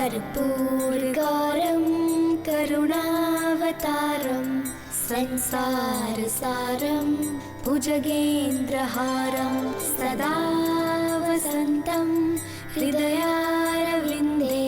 कर्पूरगारं करुणावतारं संसारसारं भुजगेन्द्रहारं सदा वसन्तं हृदयारविन्दे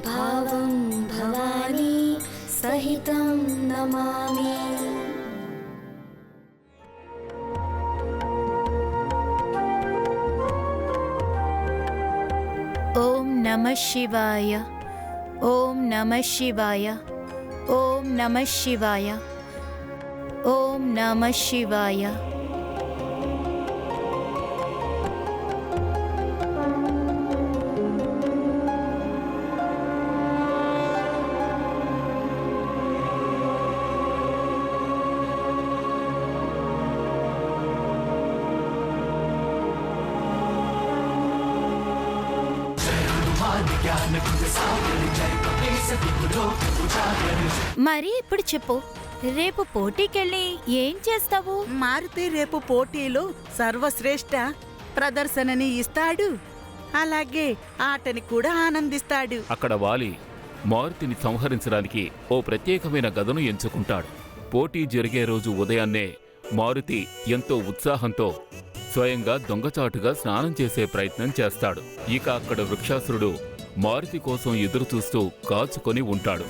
भावं भवानी सहितं नमामि। ओम नमः शिवाय, ओम नमः शिवाय, ओम नमः शिवाय, ओम नमः शिवाय। మరి ఇప్పుడు చెప్పు, రేపు పోటీకెళ్ళి ఏం చేస్తావు? మారుతి రేపు పోటీలో సర్వశ్రేష్ఠ ప్రదర్శనని ఇస్తాడు, అలాగే ఆటని కూడా ఆనందిస్తాడు. అక్కడ వాలి మారుతిని సంహరించడానికి ఓ ప్రత్యేకమైన గదను ఎంచుకుంటాడు. పోటీ జరిగే రోజు ఉదయాన్నే మారుతి ఎంతో ఉత్సాహంతో స్వయంగా దొంగచాటుగా స్నానం చేసే ప్రయత్నం చేస్తాడు. ఇక అక్కడ వృక్షాసురుడు మారుతి కోసం ఎదురుచూస్తూ కాచుకొని ఉంటాడు.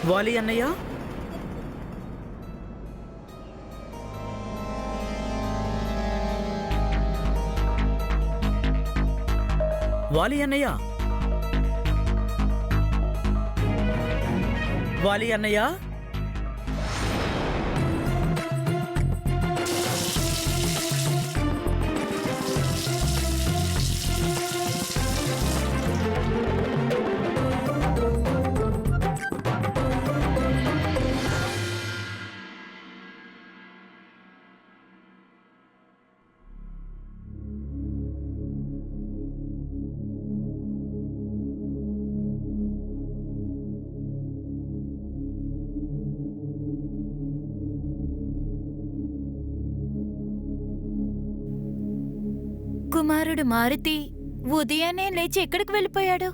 వాలి అన్నయ్య, వాలి అన్నయ్య, వాలి అన్నయ్య, కుమారుడు మారుతి ఉదయాన్నే లేచి ఎక్కడికి వెళ్ళిపోయాడు?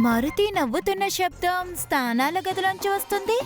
మారుతి నవ్వుతున్న శబ్దం స్థానాల గదిలోంచి వస్తుంది.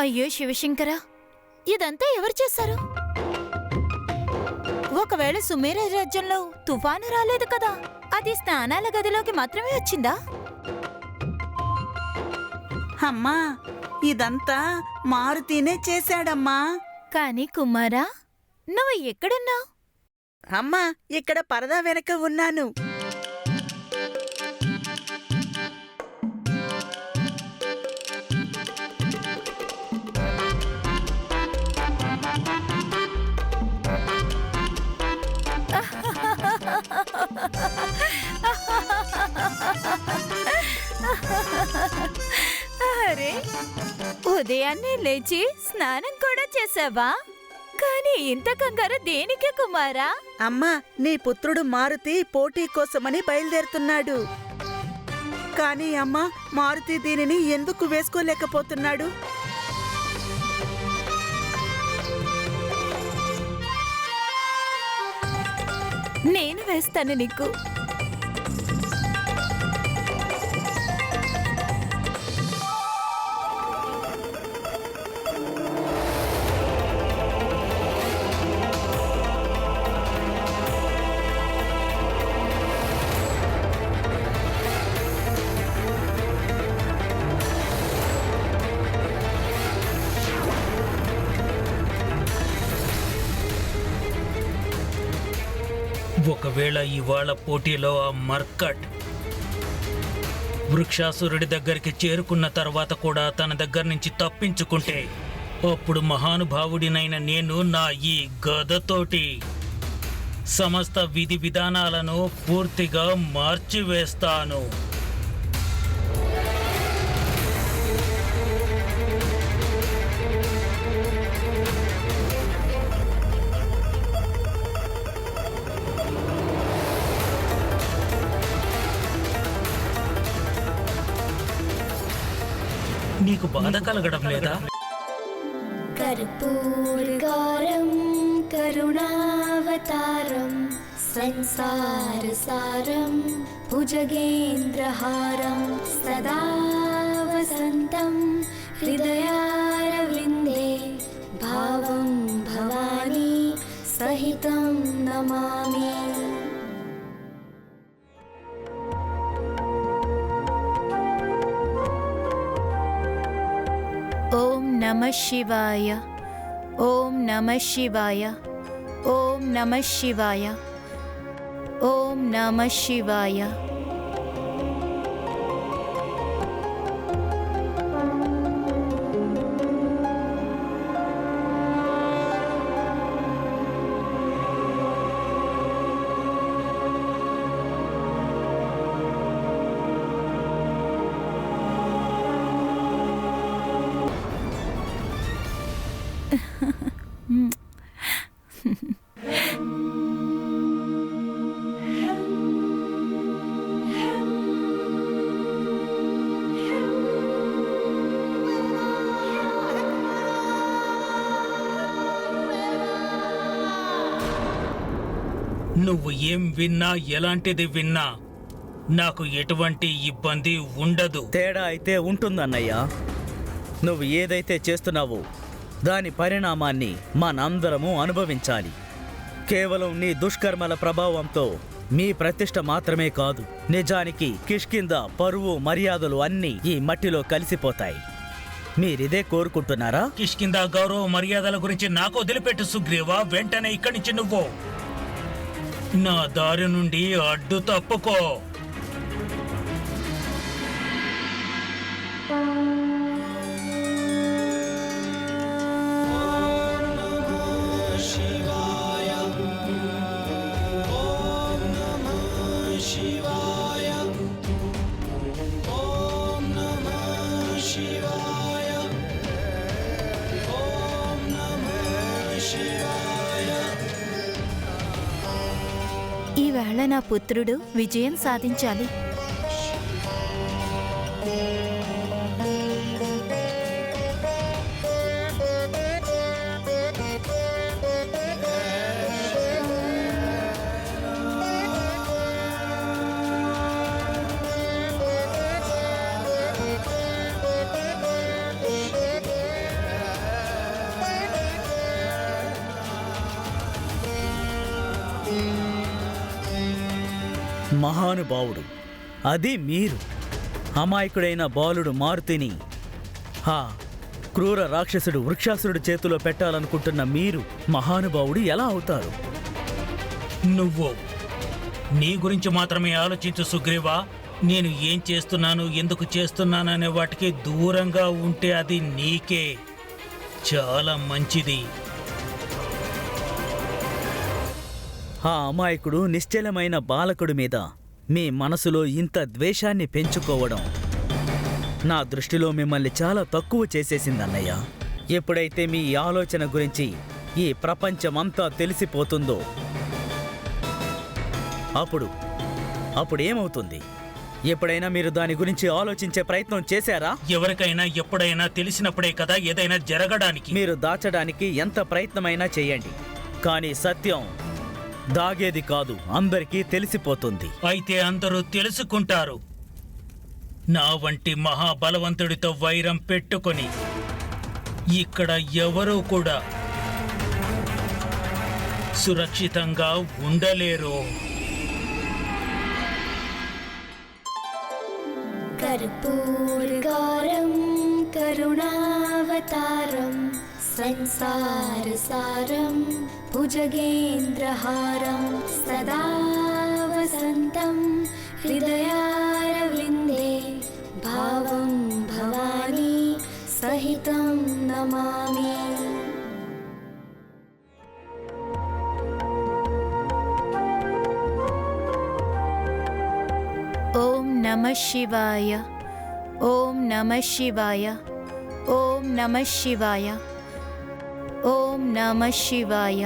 అయ్యో శివశంకర, ఇదంతా ఎవరు చేశారు? ఒకవేళ సుమేర రాజ్యంలో తుఫాను రాలేదు కదా, అది స్నానాల గదిలోకి మాత్రమే వచ్చిందా? అమ్మా, ఇదంతా మారుతినే చేశాడమ్మా. కాని కుమారా, నువ్వు ఎక్కడున్నావు? అమ్మా, ఇక్కడ పరదా వెనక ఉన్నాను. ఉదయాన్నే లేచి స్నానం కూడా చేసావా? కానీ ఇంత కంగారు దేనికి కుమారా? అమ్మా, నీ పుత్రుడు మారుతి పోటీ కోసమని బయలుదేరుతున్నాడు. కానీ అమ్మా, మారుతి దీనిని ఎందుకు వేసుకోలేకపోతున్నాడు? నేను వేస్తాను నీకు. ఒకవేళ ఇవాళ పోటీలో ఆ మర్కట్ వృక్షాసురుడి దగ్గరికి చేరుకున్న తర్వాత కూడా తన దగ్గర నుంచి తప్పించుకుంటే, అప్పుడు మహానుభావుడినైన నేను నా ఈ గదతోటి సమస్త విధి విధానాలను పూర్తిగా మార్చివేస్తాను. నీకు బాధ కలగడం లేదా? कर्पूरगारं करुणावतारं संसारसारं भुजगेन्द्रहारं सदा वसन्तं हृदयारविन्दे भावं भवानी सहितं नमामि। ఓం నమః శివాయ, ఓం నమః శివాయ, ఓం నమః శివాయ, ఓం నమః శివాయ. నువ్వు ఏం విన్నా, ఎలాంటిది విన్నా నాకు ఎటువంటి ఇబ్బంది ఉండదు. తేడా అయితే ఉంటుందన్నయ్యా. నువ్వు ఏదైతే చేస్తున్నావో దాని పరిణామాన్ని మనందరము అనుభవించాలి. కేవలం నీ దుష్కర్మల ప్రభావంతో మీ ప్రతిష్ట మాత్రమే కాదు, నిజానికి కిష్కింద పరువు మర్యాదలు అన్నీ ఈ మట్టిలో కలిసిపోతాయి. మీరిదే కోరుకుంటున్నారా? కిష్కింద గౌరవ మర్యాదల గురించి నాకు వదిలిపెట్టు సుగ్రీవా. వెంటనే ఇక్కడి నుంచి నువ్వు నా దారి నుండి అడ్డు తప్పుకో. ఈవేళ నా పుత్రుడు విజయం సాధించాలి. మహానుభావుడు, అది మీరు. అమాయకుడైన బాలుడు మారుతిని క్రూర రాక్షసుడు వృక్షాసురుడి చేతిలో పెట్టాలనుకుంటున్న మీరు మహానుభావుడు ఎలా అవుతారు? నువ్వు నీ గురించి మాత్రమే ఆలోచించు సుగ్రీవా. నేను ఏం చేస్తున్నాను, ఎందుకు చేస్తున్నాననే వాటికి దూరంగా ఉంటే అది నీకే చాలా మంచిది. ఆ అమాయకుడు నిశ్చలమైన బాలకుడి మీద మీ మనసులో ఇంత ద్వేషాన్ని పెంచుకోవడం నా దృష్టిలో మిమ్మల్ని చాలా తక్కువ చేసేసిందన్నయ్య. ఎప్పుడైతే మీ ఆలోచన గురించి ఈ ప్రపంచమంతా తెలిసిపోతుందో అప్పుడు ఏమవుతుంది? ఎప్పుడైనా మీరు దాని గురించి ఆలోచించే ప్రయత్నం చేశారా? ఎవరికైనా ఎప్పుడైనా తెలిసినప్పుడే కదా ఏదైనా జరగడానికి. మీరు దాచడానికి ఎంత ప్రయత్నమైనా చేయండి, కానీ సత్యం దాగేది కాదు, అందరికీ తెలిసిపోతుంది. అయితే అందరూ తెలుసుకుంటారు. నా వంటి మహాబలవంతుడితో వైరం పెట్టుకొని ఇక్కడ ఎవరూ కూడా సురక్షితంగా ఉండలేరు. कर्पूरगारं करुणावतारं संसारसारं भुजगेन्द्रहारं सदा वसन्तं हृदयारविन्दे भावं भवानी सहितं नमामि. ఓం నమః శివాయ, ఓం నమః శివాయ, ఓం నమః శివాయ, ఓం నమః శివాయ.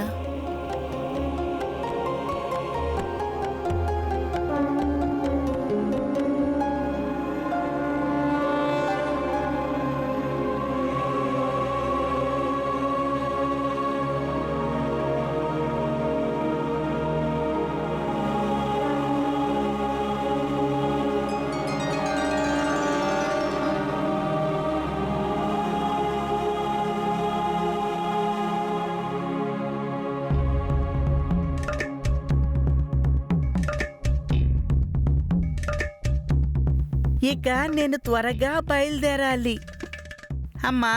ఇక నేను త్వరగా బయలుదేరాలి. అమ్మా,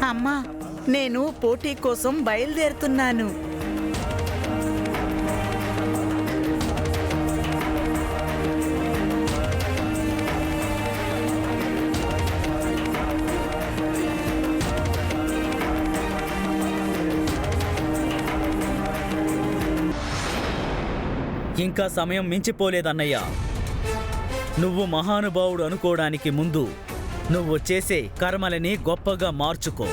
అమ్మా, నేను పోటీ కోసం బయలుదేరుతున్నాను. ఇంకా సమయం మించిపోలేదన్నయ్య. నువ్వు మహానుభావుడు అనుకోవడానికి ముందు నువ్వు చేసే కర్మలని గొప్పగా మార్చుకో.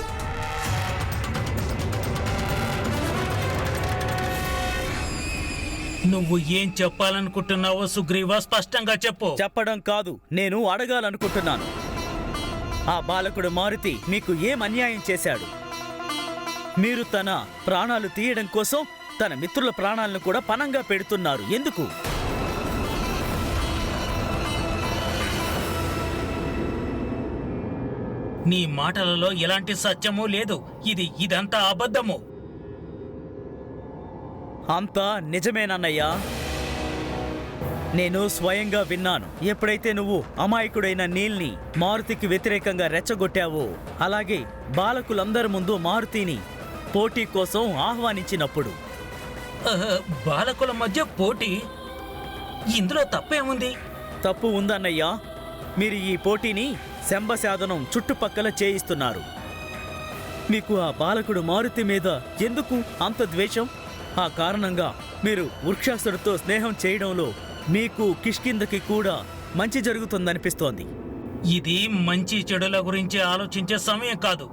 నువ్వు ఏం చెప్పాలనుకుంటున్నావో సుగ్రీవా, స్పష్టంగా చెప్పు. చెప్పడం కాదు, నేను అడగాలనుకుంటున్నాను. ఆ బాలకుడు మారుతి మీకు ఏం అన్యాయం చేశాడు? మీరు తన ప్రాణాలు తీయడం కోసం తన మిత్రుల ప్రాణాలను కూడా పణంగా పెడుతున్నారు. ఎందుకు? నీ మాటలలో ఎలాంటి సత్యమూ లేదు. ఇదంతా అబద్ధము. అంతా నిజమేనన్నయ్యా. నేను స్వయంగా విన్నాను. ఎప్పుడైతే నువ్వు అమాయకుడైన నీల్ని మారుతికి వ్యతిరేకంగా రెచ్చగొట్టావో, అలాగే బాలకులందరి ముందు మారుతిని పోటీ కోసం ఆహ్వానించినప్పుడు. బాలకుల మధ్య పోటీ? ఇందులో తప్పేముంది? తప్పు ఉందన్నయ్యా. మీరు ఈ పోటీని శంభశాదనం చుట్టుపక్కల చేయిస్తున్నారు. మీకు ఆ బాలకుడు మారుతి మీద ఎందుకు అంత ద్వేషం? ఆ కారణంగా మీరు వృక్షాసుడితో స్నేహం చేయడంలో మీకు కిష్కిందకి కూడా మంచి జరుగుతుందనిపిస్తోంది. ఇది మంచి చెడుల గురించి ఆలోచించే సమయం కాదు.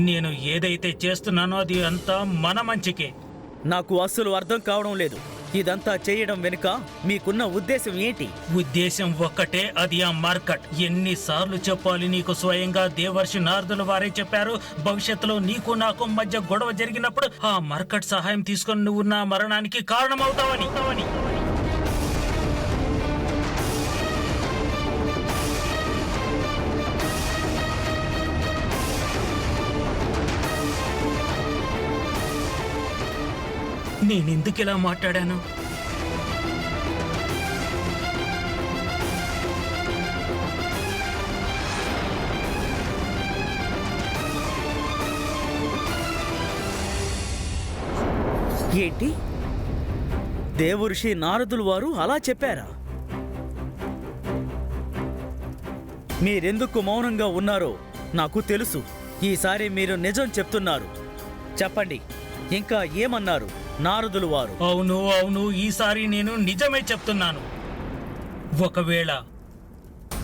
నేను ఏదైతే చేస్తున్నానో అది అంతా మన మంచికే. నాకు అస్సలు అర్థం కావడం లేదు. ఇదంతా చేయడం వెనుక మీకున్న ఉద్దేశం ఏంటి? ఉద్దేశం ఒక్కటే, అది ఆ మార్కట్. ఎన్నిసార్లు చెప్పాలి నీకు? స్వయంగా దేవర్షి నారదుల వారే చెప్పారు, భవిష్యత్తులో నీకు నాకు మధ్య గొడవ జరిగినప్పుడు ఆ మార్కట్ సహాయం తీసుకొని నువ్వు నా మరణానికి కారణమవుతావని. నేనెందుకు ఇలా మాట్లాడాను? ఏంటి? దేవర్షి నారదులు వారు అలా చెప్పారా? మీరెందుకు మౌనంగా ఉన్నారో నాకు తెలుసు. ఈసారి మీరు నిజం చెప్తున్నారు. చెప్పండి, ఇంకా ఏమన్నారు నారదులు వారు? అవును అవును, ఈసారి నేను నిజమే చెప్తున్నాను. ఒకవేళ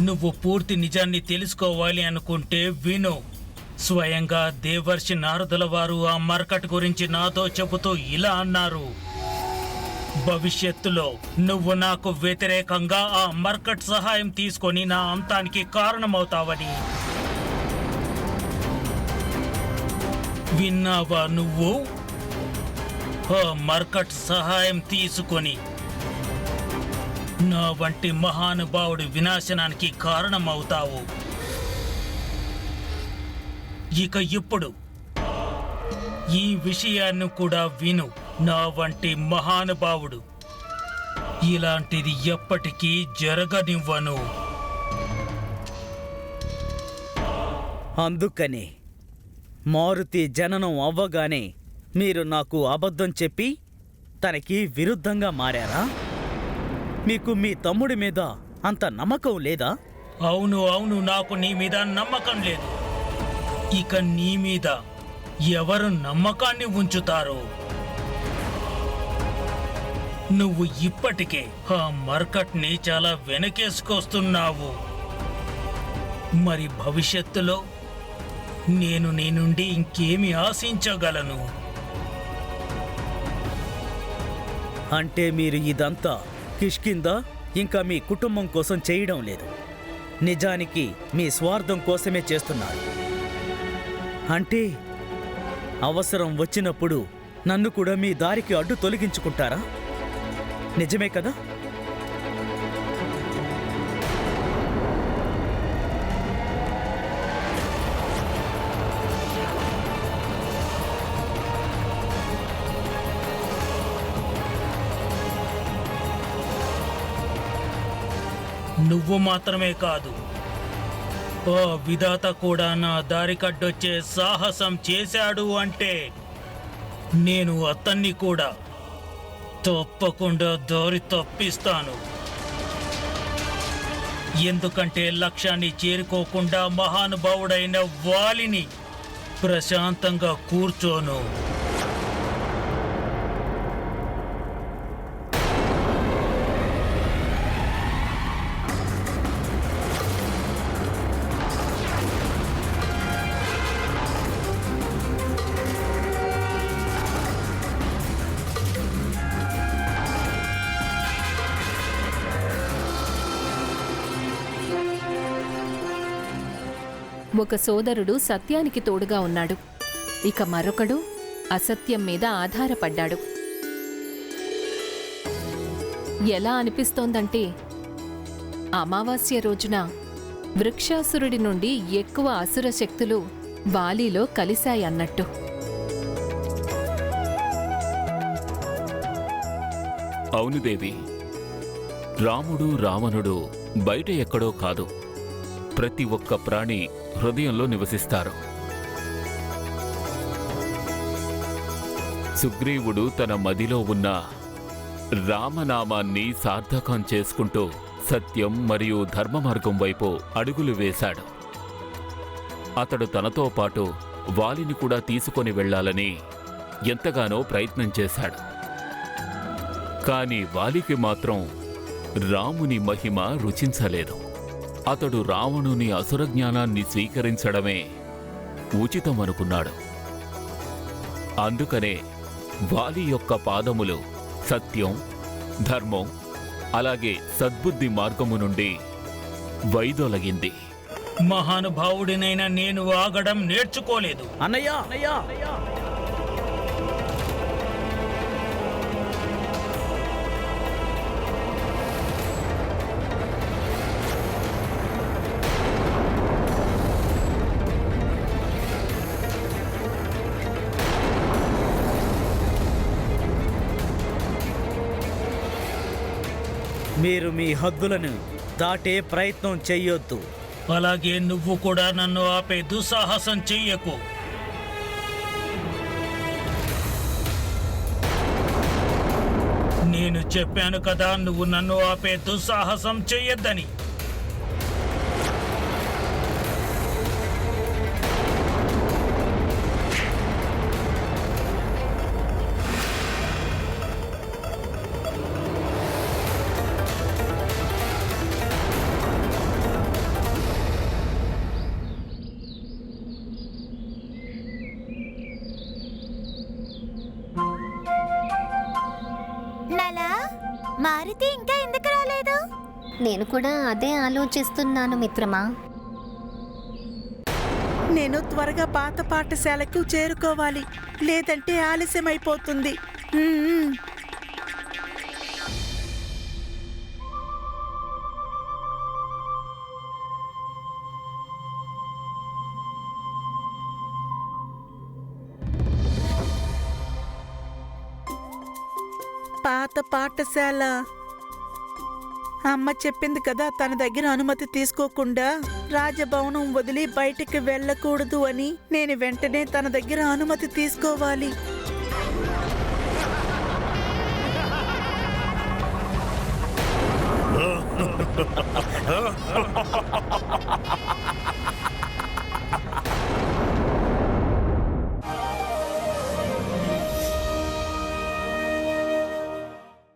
నువ్వు పూర్తి నిజాన్ని తెలుసుకోవాలి అనుకుంటే విను. స్వయంగా దేవర్షి నారదుల వారు ఆ మర్కట్ గురించి నాతో చెబుతూ ఇలా అన్నారు: భవిష్యత్తులో నువ్వు నాకు వ్యతిరేకంగా ఆ మర్కట్ సహాయం తీసుకొని నా అంతానికి కారణమవుతావని. విన్నావా నువ్వు? ఆ మర్కట్ సహాయం తీసుకొని నా వంటి మహానుభావుడి వినాశనానికి కారణమవుతావు. ఇక ఇప్పుడు ఈ విషయాన్ని కూడా విను. నా వంటి మహానుభావుడు ఇలాంటిది ఎప్పటికీ జరగనివ్వను. అందుకనే మారుతి జననం అవ్వగానే మీరు నాకు అబద్ధం చెప్పి తనకి విరుద్ధంగా మారారా? మీకు మీ తమ్ముడి మీద అంత నమ్మకం లేదా? అవును అవును, నాకు నీ మీద నమ్మకం లేదు. ఇక నీ మీద ఎవరు నమ్మకాన్ని ఉంచుతారో? నువ్వు ఇప్పటికే ఆ మర్కట్ని చాలా వెనకేసుకొస్తున్నావు. మరి భవిష్యత్తులో నేను నీ నుండి ఇంకేమి ఆశించగలను? అంటే మీరు ఇదంతా కిష్కిందా ఇంకా మీ కుటుంబం కోసం చేయడం లేదు, నిజానికి మీ స్వార్థం కోసమే చేస్తున్నారు. అంటే అవసరం వచ్చినప్పుడు నన్ను కూడా మీ దారికి అడ్డు తొలగించుకుంటారా? నిజమే కదా? నువ్వు మాత్రమే కాదు, ఓ విధాత కూడా నా దారి కడ్డొచ్చే సాహసం చేశాడు అంటే నేను అతన్ని కూడా తప్పకుండా దారి తప్పిస్తాను. ఎందుకంటే లక్ష్యాన్ని చేరుకోకుండా మహానుభావుడైన వాలిని ప్రశాంతంగా కూర్చోను. ఒక సోదరుడు సత్యానికి తోడుగా ఉన్నాడు, ఇక మరొకడు అసత్యం మీద ఆధారపడ్డాడు. ఎలా అనిపిస్తోందంటే అమావాస్య రోజున వృక్షాసురుడి నుండి ఎక్కువ అసుర శక్తులు వాలీలో కలిశాయన్నట్టు. అవును దేవి, రాముడు రావణుడు బయట ఎక్కడో కాదు, ప్రతి ఒక్క ప్రాణి హృదయంలో నివసిస్తారు. సుగ్రీవుడు తన మదిలో ఉన్న రామనామాన్ని సార్థకం చేసుకుంటూ సత్యం మరియు ధర్మ మార్గం వైపు అడుగులు వేశాడు. అతడు తనతో పాటు వాలిని కూడా తీసుకొని వెళ్ళాలని ఎంతగానో ప్రయత్నం చేశాడు. కాని వాలికి మాత్రం రాముని మహిమ రుచించలేదు. అతడు రావణుని అసుర జ్ఞానాన్ని స్వీకరించడమే ఉచితమనుకున్నాడు. అందుకనే వాలి యొక్క పాదములు సత్యం, ధర్మం, అలాగే సద్బుద్ధి మార్గము నుండి వైదొలగింది. మహానుభావుడినైనా నేను ఆగడం నేర్చుకోలేదు. అన్నయ్య, మీరు మీ హద్దులను దాటే ప్రయత్నం చెయ్యొద్దు. అలాగే నువ్వు కూడా నన్ను ఆపే దుస్సాహసం చెయ్యకు. నేను చెప్పాను కదా, నువ్వు నన్ను ఆపే దుస్సాహసం చెయ్యొద్దని. మారుతి ఇంకా ఎందుకు రాలేదు? నేను కూడా అదే ఆలోచిస్తున్నాను మిత్రమా. నేను త్వరగా పాత పాఠశాలకు చేరుకోవాలి, లేదంటే ఆలస్యమైపోతుంది. ఉమ్. పాత పాఠశాల. అమ్మ చెప్పింది కదా, తన దగ్గర అనుమతి తీసుకోకుండా రాజభవనం వదిలి బయటికి వెళ్ళకూడదు అని. నేను వెంటనే తన దగ్గర అనుమతి తీసుకోవాలి.